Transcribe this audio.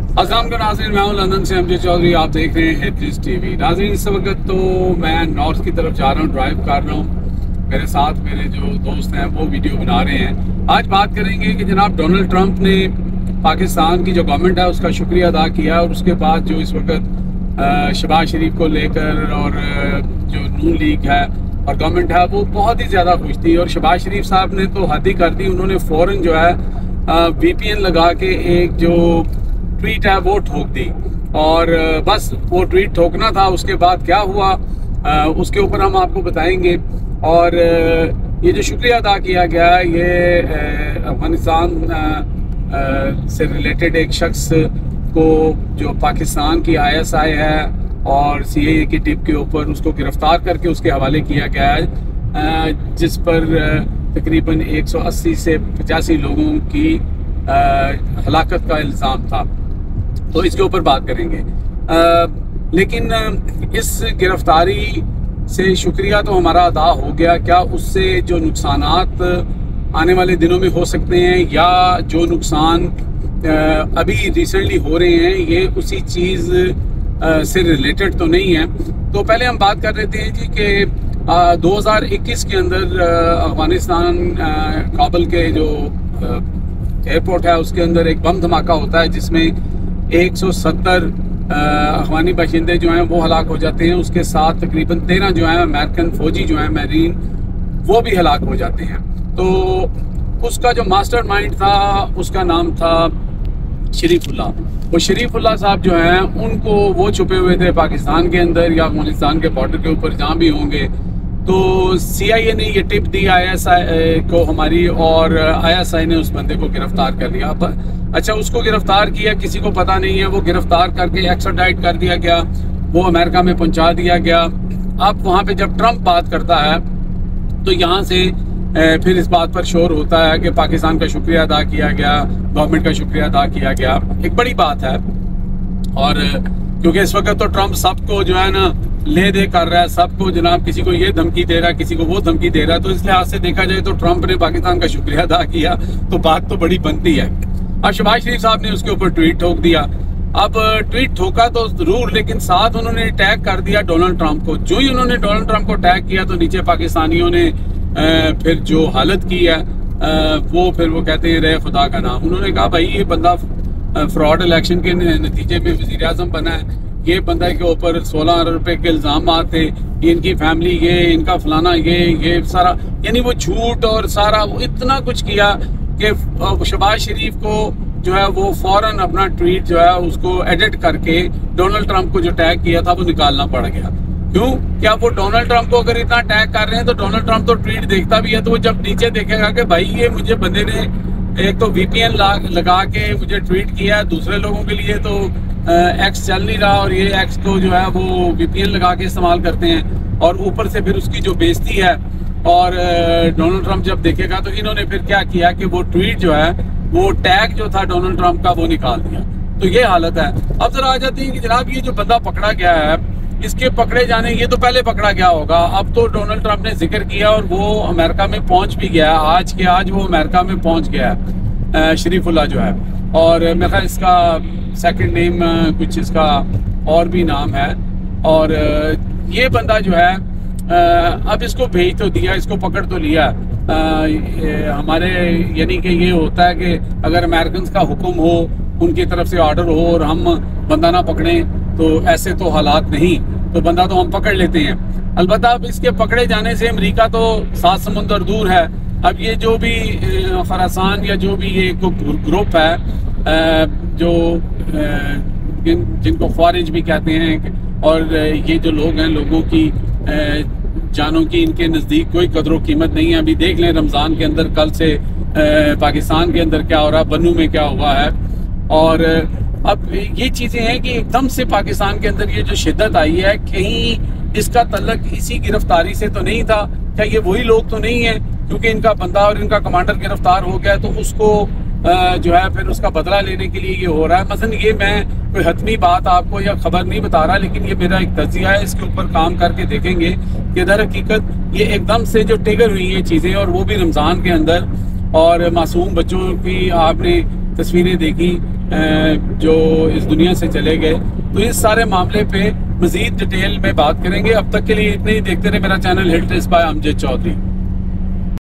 अस्सलाम वालेकुम नाज़रीन, मैं हूं लंदन से अमजद चौधरी। आप देख रहे हैं हेडलाइंस टीवी। नाज़रीन, इस वक्त तो मैं नॉर्थ की तरफ जा रहा हूं, ड्राइव कर रहा हूं। मेरे साथ मेरे जो दोस्त हैं वो वीडियो बना रहे हैं। आज बात करेंगे कि जनाब डोनाल्ड ट्रंप ने पाकिस्तान की जो गवर्नमेंट है उसका शुक्रिया अदा किया, और उसके बाद जो इस वक्त शहबाज शरीफ को लेकर और जो नून लीग है और गवर्नमेंट है वो बहुत ही ज़्यादा खुश थी। और शहबाज शरीफ साहब ने तो हद ही कर दी, उन्होंने फ़ौरन जो है VPN लगा के एक जो ट्वीट है वो ठोक दी। और बस वो ट्वीट ठोकना था, उसके बाद क्या हुआ उसके ऊपर हम आपको बताएंगे। और ये जो शुक्रिया अदा किया गया ये अफगानिस्तान से रिलेटेड एक शख्स को जो पाकिस्तान की ISI है और CIA की टिप के ऊपर उसको गिरफ्तार करके उसके हवाले किया गया है, जिस पर तकरीबन 180 से 85 लोगों की हलाकत का इल्ज़ाम था। तो इसके ऊपर बात करेंगे। लेकिन इस गिरफ्तारी से शुक्रिया तो हमारा अदा हो गया, क्या उससे जो नुकसानात आने वाले दिनों में हो सकते हैं या जो नुकसान अभी रिसेंटली हो रहे हैं ये उसी चीज़ से रिलेटेड तो नहीं है। तो पहले हम बात कर रहे थे जी कि 2021 के अंदर अफगानिस्तान काबुल के जो एयरपोर्ट है उसके अंदर एक बम धमाका होता है जिसमें 170 अफगानी बाशिंदे जो हैं वो हलाक हो जाते हैं। उसके साथ तकरीबन 13 जो हैं अमेरिकन फौजी जो हैं मैरीन वो भी हलाक हो जाते हैं। तो उसका जो मास्टरमाइंड था उसका नाम था शरीफुल्लाह। वो शरीफुल्लाह साहब जो हैं उनको वो छुपे हुए थे पाकिस्तान के अंदर या अफगानिस्तान के बॉर्डर के ऊपर जहाँ भी होंगे। तो CIA ने ये टिप दी ISI को हमारी, और ISI ने उस बंदे को गिरफ्तार कर लिया। अच्छा, उसको गिरफ्तार किया, किसी को पता नहीं है, वो गिरफ्तार करके एक्स्ट्राडाइट कर दिया गया, वो अमेरिका में पहुंचा दिया गया। अब वहाँ पे जब ट्रंप बात करता है तो यहाँ से फिर इस बात पर शोर होता है कि पाकिस्तान का शुक्रिया अदा किया गया, गवर्नमेंट का शुक्रिया अदा किया गया। एक बड़ी बात है, और क्योंकि इस वक्त तो ट्रंप सबको जो है ना ले दे कर रहा है, सबको जनाब किसी को ये धमकी दे रहा है, किसी को वो धमकी दे रहा है। तो इस लिहाज से देखा जाए तो ट्रंप ने पाकिस्तान का शुक्रिया अदा किया तो बात तो बड़ी बनती है। अब शहबाज शरीफ साहब ने उसके ऊपर ट्वीट ठोक दिया। अब ट्वीट ठोका तो जरूर, लेकिन साथ उन्होंने टैग कर दिया डोनाल्ड ट्रंप को। जो ही उन्होंने डोनाल्ड ट्रंप को टैग किया तो नीचे पाकिस्तानियों ने फिर जो हालत की है वो फिर वो कहते हैं रहे खुदा का नाम। उन्होंने कहा भाई ये बंदा फ्रॉड इलेक्शन के नतीजे में वज़ीर आज़म बना है, ये बंदा के ऊपर 16 अरब रुपए के इल्ज़ाम थे, इनकी फैमिली ये, इनका फलाना ये सारा, यानी वो झूठ और सारा वो इतना कुछ किया कि शहबाज शरीफ को जो है वो फौरन अपना ट्वीट जो है उसको एडिट करके डोनाल्ड ट्रंप को जो टैग किया था वो निकालना पड़ गया। क्यों? क्या वो डोनाल्ड ट्रंप को अगर इतना टैग कर रहे हैं तो डोनाल्ड ट्रंप तो ट्वीट देखता भी है, तो वो जब नीचे देखेगा कि भाई ये मुझे बंदे ने एक तो VPN लगा के मुझे ट्वीट किया, दूसरे लोगों के लिए तो X चल नहीं रहा और ये X को जो है वो VPN लगा के इस्तेमाल करते हैं, और ऊपर से फिर उसकी जो बेइज्जती है। और डोनाल्ड ट्रंप जब देखेगा तो इन्होंने फिर क्या किया कि वो ट्वीट जो है वो टैग जो था डोनाल्ड ट्रंप का वो निकाल दिया। तो ये हालत है। अब जरा आ जाती है कि जनाब ये जो बंदा पकड़ा गया है इसके पकड़े जाने, ये तो पहले पकड़ा गया होगा, अब तो डोनाल्ड ट्रंप ने जिक्र किया और वो अमेरिका में पहुंच भी गया है। आज के आज वो अमेरिका में पहुंच गया है शरीफुल्लाह जो है। और मेरे ख्याल इसका सेकंड नेम कुछ इसका और भी नाम है। और ये बंदा जो है अब इसको भेज तो दिया, इसको पकड़ तो लिया। हमारे यानी कि ये होता है कि अगर अमेरिकन का हुक्म हो, उनकी तरफ से ऑर्डर हो और हम बंदा ना पकड़ें तो ऐसे तो हालात नहीं, तो बंदा तो हम पकड़ लेते हैं। अलबत्ता अब इसके पकड़े जाने से अमेरिका तो 7 समुंदर दूर है। अब ये जो भी खरासान या जो भी ये ग्रुप है जो जिनको ख्वारिज भी कहते हैं, और ये जो लोग हैं लोगों की जानों की इनके नज़दीक कोई कदर कीमत नहीं है। अभी देख लें रमज़ान के अंदर कल से पाकिस्तान के अंदर क्या हो रहा है, बन्नू में क्या हुआ है। और अब ये चीज़ें हैं कि एकदम से पाकिस्तान के अंदर ये जो शिद्दत आई है, कहीं इसका तल्लक इसी गिरफ्तारी से तो नहीं था? क्या ये वही लोग तो नहीं है? क्योंकि इनका बंदा और इनका कमांडर गिरफ्तार हो गया तो उसको जो है फिर उसका बदला लेने के लिए ये हो रहा है। मसलन ये मैं कोई हतमी बात आपको या खबर नहीं बता रहा, लेकिन ये मेरा एक तजिया है, इसके ऊपर काम करके देखेंगे कि दर हकीकत ये एकदम से जो ट्रिगर हुई ये चीज़ें, और वो भी रमज़ान के अंदर, और मासूम बच्चों की आपने तस्वीरें देखी जो इस दुनिया से चले गए। तो इस सारे मामले पे मज़ीद डिटेल में बात करेंगे। अब तक के लिए इतने ही। देखते रहे मेरा channel hit list by Amjad Chaudhary.